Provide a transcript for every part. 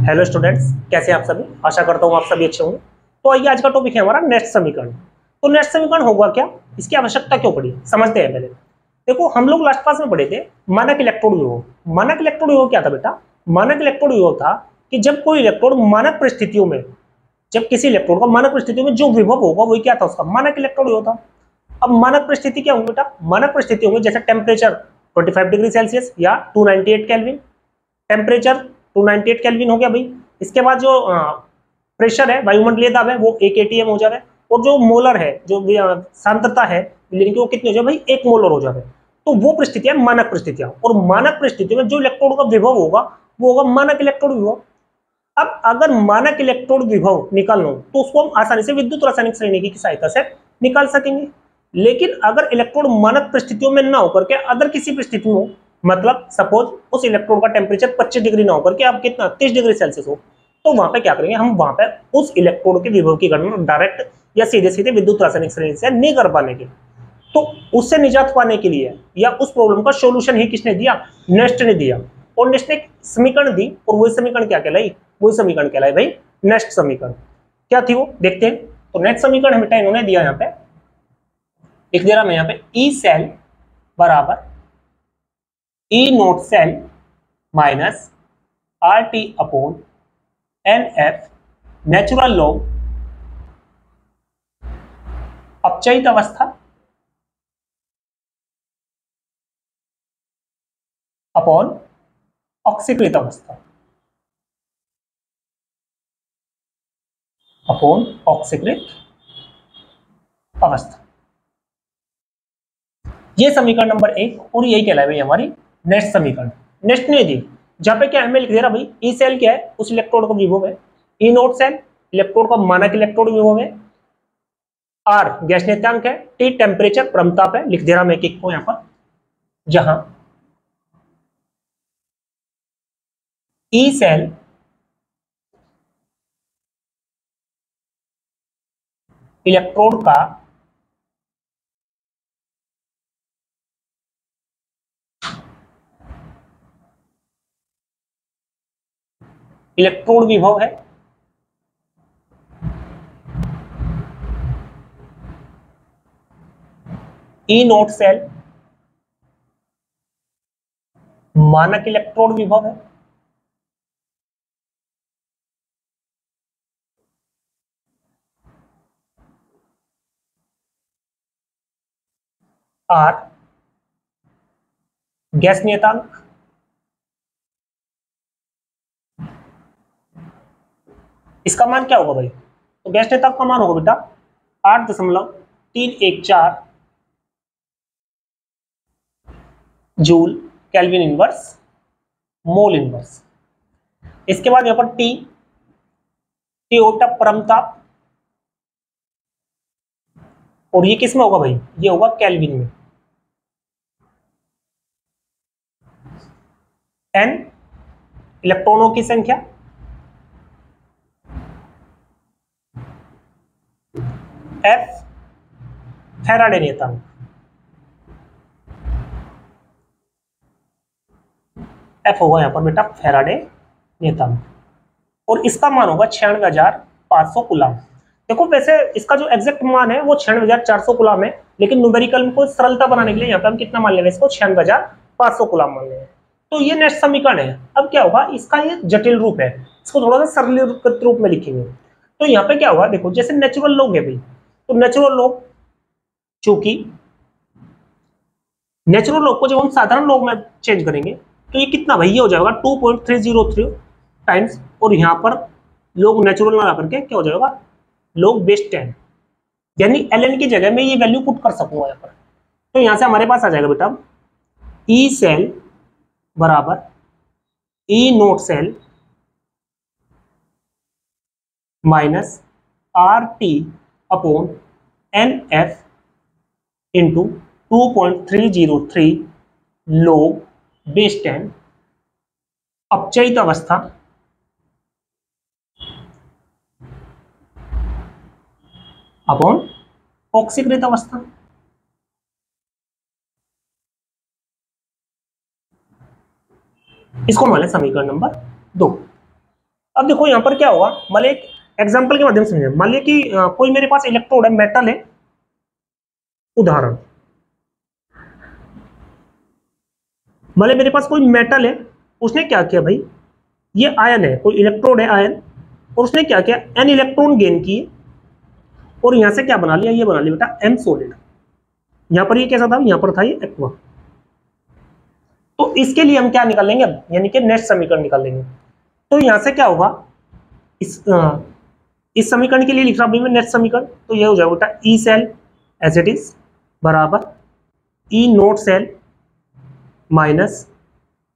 Hello students, कैसे हैं आप सभी। आशा करता हूँ आप सभी अच्छे होंगे। तो आइए, आज का टॉपिक है हमारा नेस्ट समीकरण। तो नेस्ट समीकरण होगा क्या, इसकी आवश्यकता क्यों पड़ी, समझते हैं पहले। देखो, हम लोग लास्ट क्लास में पढ़े थे मानक इलेक्ट्रोड विभव। मानक इलेक्ट्रोड विभव क्या था बेटा? मानक इलेक्ट्रोड विभव था कि जब कोई इलेक्ट्रोड मानक परिस्थितियों में, जब किसी इलेक्ट्रोड का मानक परिस्थितियों में जो विभव होगा वही क्या था, उसका मानक इलेक्ट्रोड विभव था। अब मानक परिस्थिति क्या होंगी बेटा? मानक परिस्थिति होंगी जैसे टेम्परेचर 25 डिग्री सेल्सियस या 298 केल्विन। टेम्परेचर 298 केल्विन हो गया भाई। इसके बाद जो प्रेशर है, वायुमंडलीय दाब है, वो 1 atm हो जाए, और जो मोलर है, जो सांद्रता है विलयन की, वो कितनी हो जाए भाई? 1 मोलर हो जाए। तो वो परिस्थितियां मानक परिस्थितियां, और मानक परिस्थितियों में जो इलेक्ट्रोड का विभव होगा वो होगा मानक इलेक्ट्रोड विभव। अब अगर मानक इलेक्ट्रोड विभव निकालना हो तो उसको हम आसानी से विद्युत रासायनिक श्रेणी की सहायता से निकाल सकेंगे। लेकिन अगर इलेक्ट्रोड मानक परिस्थितियों में ना होकर के अदर किसी परिस्थिति में, मतलब सपोज उस इलेक्ट्रोड का टेम्परेचर 25 डिग्री ना होकर के अब कितना 30 डिग्री सेल्सियस हो, तो वहां पे क्या करेंगे हम? वहां पे उस इलेक्ट्रोड के विभव की गणना डायरेक्ट या सीधे सीधे विद्युत रासायनिक श्रेणी से नहीं कर पाने के, तो उससे निजात पाने के लिए या उस प्रॉब्लम का सॉल्यूशन ही किसने दिया? नेस्ट ने दिया। और नेस्ट ने समीकरण दी, और वही समीकरण क्या कहलाई? वही समीकरण कहलाई भाई नेस्ट समीकरण। क्या थी वो, देखते हैं। तो नेस्ट समीकरण हमें इन्होंने दिया, यहाँ पे लिख दे रहा मैं, यहाँ पे ई सेल बराबर E not cell minus R T upon N F natural log अपचयित अवस्था अपॉन ऑक्सीकृत अवस्था अपॉन ऑक्सीकृत अवस्था। ये समीकरण नंबर 1, और यही कहलाए भाई हमारी नेस्ट समीकरण। नेस्ट ने दी, जहां पे क्या हमें लिख दे रहा भाई, ई सेल क्या है? उस इलेक्ट्रोड का विभव है। ई नोट सेल इलेक्ट्रोड का मानक इलेक्ट्रोड विभव है। आर गैस नियतांक है। टी टेम्परेचर परमताप है, लिख दे रहा मैं एक को यहाँ पर, जहां ई सेल इलेक्ट्रोड का इलेक्ट्रोड विभव है। ई नोट सेल मानक इलेक्ट्रोड विभव है। आर गैस नियतांक, इसका मान क्या होगा भाई? तो गैस नियतांक का मान होगा बेटा 8.314 joule kelvin inverse mole inverse. इसके बाद यहां पर टी, टी होता परमताप, और ये किस में होगा भाई? ये होगा केल्विन में। एन इलेक्ट्रॉनों की संख्या, एफ फैराडे नियतांक, एफ होगा यहां पर बेटा फैराडे नियतांक, और इसका मान होगा 96,500 कूलम। देखो, वैसे इसका जो एग्जैक्ट मान है वो 96,400 कूलम है, लेकिन न्यूमेरिकल में कोई सरलता बनाने के लिए यहाँ पे हम कितना मान लेंगे? इसको 96,500 कूलम मान लेंगे। तो ये नेट समीकरण है। अब क्या होगा, इसका ये जटिल रूप है, इसको थोड़ा सा सरलीकृत रूप में लिखेंगे। तो यहाँ पे क्या होगा, देखो जैसे नेचुरल लॉग है भाई, तो नेचुरल लॉग, चूंकि नेचुरल लॉग को जब हम साधारण लॉग में चेंज करेंगे तो ये कितना भाई? ये हो जाएगा 2.303 टाइम्स, और यहाँ पर लोग नेचुरल ना करके क्या हो जाएगा? लोग बेस 10, यानी ln की जगह में ये वैल्यू पुट कर सकूंगा यहाँ पर। तो यहाँ से हमारे पास आ जाएगा बेटा ई सेल बराबर E not cell minus R T upon N F into 2.303 log base 10 अपचयित अवस्था अपॉन ऑक्सीकृत अवस्था। इसको मान लें समीकरण नंबर 2। अब देखो यहाँ पर क्या होगा, मान लीजिए एक एग्जाम्पल के माध्यम से समझे। मान लीजिए कि कोई मेरे पास इलेक्ट्रोड है, मेटल है, उदाहरण मान लीजिए मेरे पास कोई मेटल है, उसने क्या किया भाई, ये आयन है, कोई इलेक्ट्रोड है आयन, और उसने क्या किया, एन इलेक्ट्रॉन गेन किए और यहां से क्या बना लिया, ये बना लिया बेटा एम सॉलिड। यहां पर ये कैसा था, यहां पर था ये एक्वा। तो इसके लिए हम क्या निकालेंगे अब, यानी कि नेट समीकरण निकालेंगे। तो यहां से क्या होगा, इस समीकरण के लिए लिख रहा हूं मैं नेट समीकरण, तो ये हो जाएगा बेटा E cell as it is बराबर E not cell minus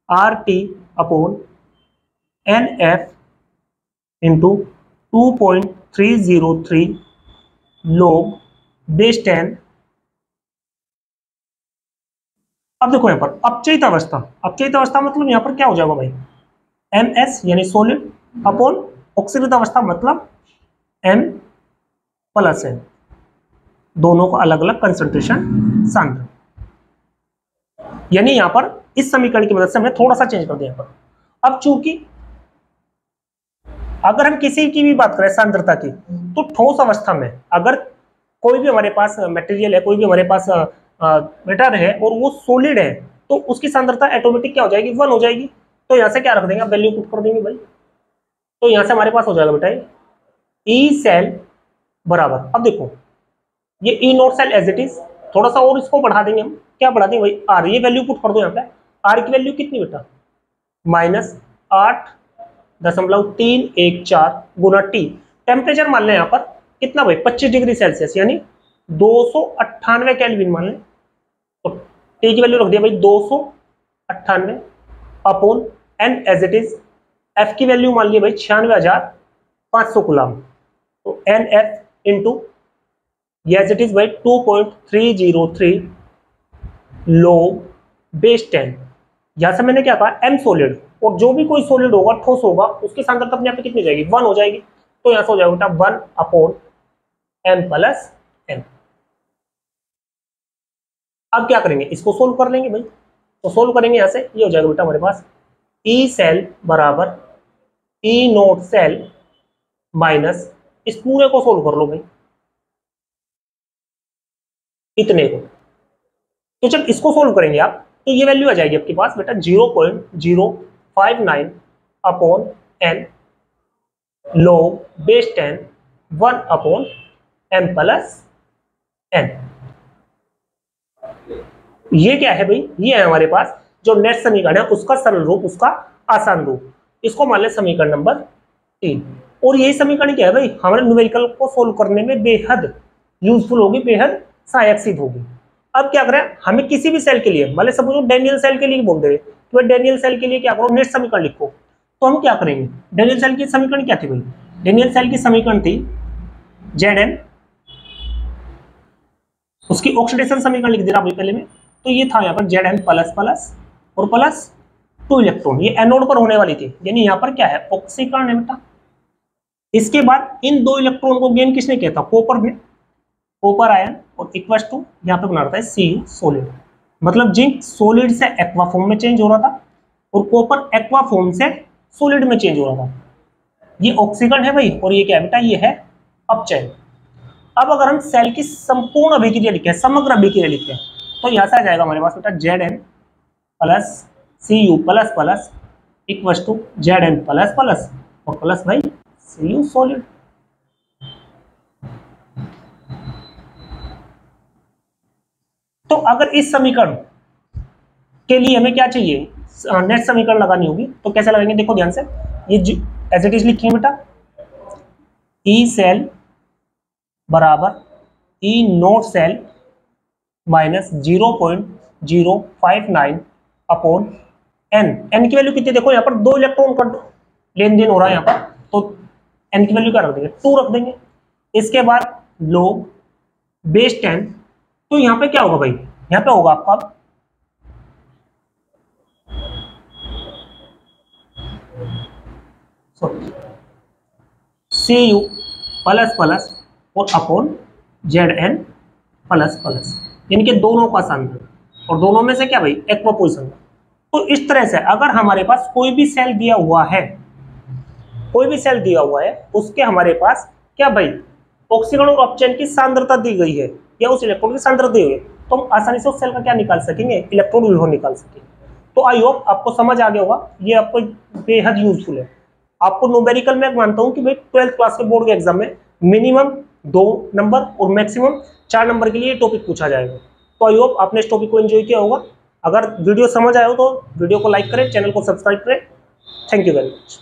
R T upon N F into 2.303 log base 10। अब देखो यहां पर अपचयित अवस्था, अपचयित अवस्था मतलब यहां पर क्या हो जाएगा भाई, एम एस यानी सोलिड अपॉन ऑक्सीकृत अवस्था मतलब एम प्लस एन, दोनों को अलग अलग कंसंट्रेशन सांद्र। यानी यहां पर इस समीकरण की मदद से हमने थोड़ा सा चेंज कर दिया यहां पर। अब चूंकि अगर हम किसी की भी बात करें सांद्रता की, तो ठोस अवस्था में अगर कोई भी हमारे पास मटेरियल है, कोई भी हमारे पास मैटर है और वो सॉलिड है, तो उसकी सांद्रता ऑटोमेटिक क्या हो जाएगी, 1 हो जाएगी। तो यहां से क्या रख देंगे, वैल्यू पुट कर देंगे भाई। तो यहां से हमारे पास हो जाएगा बेटा ई सेल बराबर, अब देखो ये E not cell as it is, थोड़ा सा और इसको बढ़ा देंगे हम, क्या बढ़ा देंगे भाई, आर, ये वैल्यू पुट कर दो यहाँ पे। आर की वैल्यू कितनी बेटा, -8.314 गुना टी। टेम्परेचर मान लें यहाँ पर कितना भाई, 25 डिग्री सेल्सियस यानी 298 केल्विन मान लें। तो टी की वैल्यू रख दिया भाई 298 upon n as it is. F की वैल्यू मान लिया भाई 96,500 कूलम। तो n F into as it is भाई 2.303 log बेस 10। यहां से मैंने क्या कहा, एम सॉलिड, और जो भी कोई सॉलिड होगा ठोस होगा उसकी सांद्रता अपने आप पे कितनी हो जाएगी, 1 हो जाएगी। तो यहां से हो जाएगा बेटा 1 अपॉन एम प्लस एन। अब क्या करेंगे, इसको सोल्व कर लेंगे भाई। तो सोल्व करेंगे यहां से, ये हो जाएगा बेटा हमारे पास ई सेल बराबर ई नोट सेल माइनस, इस पूरे को सोल्व कर लो भाई, इतने को। तो जब इसको सोल्व करेंगे आप, तो ये वैल्यू आ जाएगी आपके पास बेटा 0.059 upon n log base 10 1 upon m plus n. ये क्या है भाई, ये है हमारे पास जो नेट समीकरण है उसका सरल रूप, उसका आसान रूप। इसको मान लें समीकरण नंबर 3। और यही समीकरण क्या है भाई, हमारे न्यूमेरिकल को सोल्व करने में बेहद यूजफुल होगी, बेहद सहायक सिद्ध होगी। अब क्या करें, हमें किसी भी सेल के लिए, मान लें सपोज डेनियल सेल के लिए बोल दे तो डेनियल सेल के लिए क्या करो, नेट समीकरण लिखो। तो हम क्या करेंगे, डेनियल सेल की समीकरण क्या थी भाई, डेनियल सेल की समीकरण थी Zn, उसकी ऑक्सीडेशन समीकरण लिख दे रहा भाई पहले में। तो ये था यहाँ पर Zn प्लस प्लस और प्लस 2 इलेक्ट्रॉन, ये एनोड पर होने वाली थी, यानी यहाँ पर क्या है, ऑक्सीकरण है बेटा। इसके बाद इन 2 इलेक्ट्रॉन को गेन किसने किया था, कॉपर ने, कॉपर आयन, और इक्वल्स टू यहाँ पे बना रहा था Cu सॉलिड, मतलब जिंक सॉलिड से एक्वा फॉर्म में चेंज हो रहा था और कॉपर एक्वा फॉर्म से सॉलिड में चेंज हो रहा था। ये ऑक्सीकरण है भाई, और ये क्या है बेटा, ये है अपचयन। अब अगर हम सेल की संपूर्ण अभिक्रिया लिखें, समग्र अभिक्रिया लिखें, तो यहां से आ जाएगा हमारे पास बेटा Zn plus Cu plus plus equals to Zn plus plus और प्लस भाई Cu सॉलिड। तो अगर इस समीकरण के लिए हमें क्या चाहिए, नेट समीकरण लगानी होगी, तो कैसे लगाएंगे, देखो ध्यान से, ये एज इट इज लिखेंगे बेटा, ई सेल बराबर E not cell minus 0.059 upon N. N की वैल्यू कितनी, देखो यहाँ पर 2 इलेक्ट्रॉन का लेन देन हो रहा है यहाँ पर, तो एन की वैल्यू क्या रख देंगे, 2 रख देंगे। इसके बाद log बेस 10, तो यहाँ पे क्या होगा भाई, यहाँ पे होगा आपका Cu प्लस प्लस और अपॉन Zn प्लस प्लस, यानी कि दोनों का सांद्र, और दोनों में से क्या भाई, एक्वा पोजिशन। तो इस तरह से अगर हमारे पास कोई भी सेल दिया हुआ है कोई भी सेल दिया हुआ है उसके हमारे पास क्या भाई ऑक्सीजन और ऑक्सीजन की सांद्रता दी गई है या उस इलेक्ट्रॉन की सांद्रता दी गई है, तो हम आसानी से उस सेल का क्या निकाल सकेंगे, इलेक्ट्रॉन विभव निकाल सकेंगे। तो आई होप आपको समझ आ गया होगा, ये आपको बेहद यूजफुल है। आपको न्यूमेरिकल में मानता हूं कि भाई 12th क्लास के बोर्ड के एग्जाम में मिनिमम 2 नंबर और मैक्सिमम 4 नंबर के लिए टॉपिक पूछा जाएगा। तो आई होप आपने इस टॉपिक को एंजॉय किया होगा। अगर वीडियो समझ आया हो तो वीडियो को लाइक करें, चैनल को सब्सक्राइब करें। Thank you very much.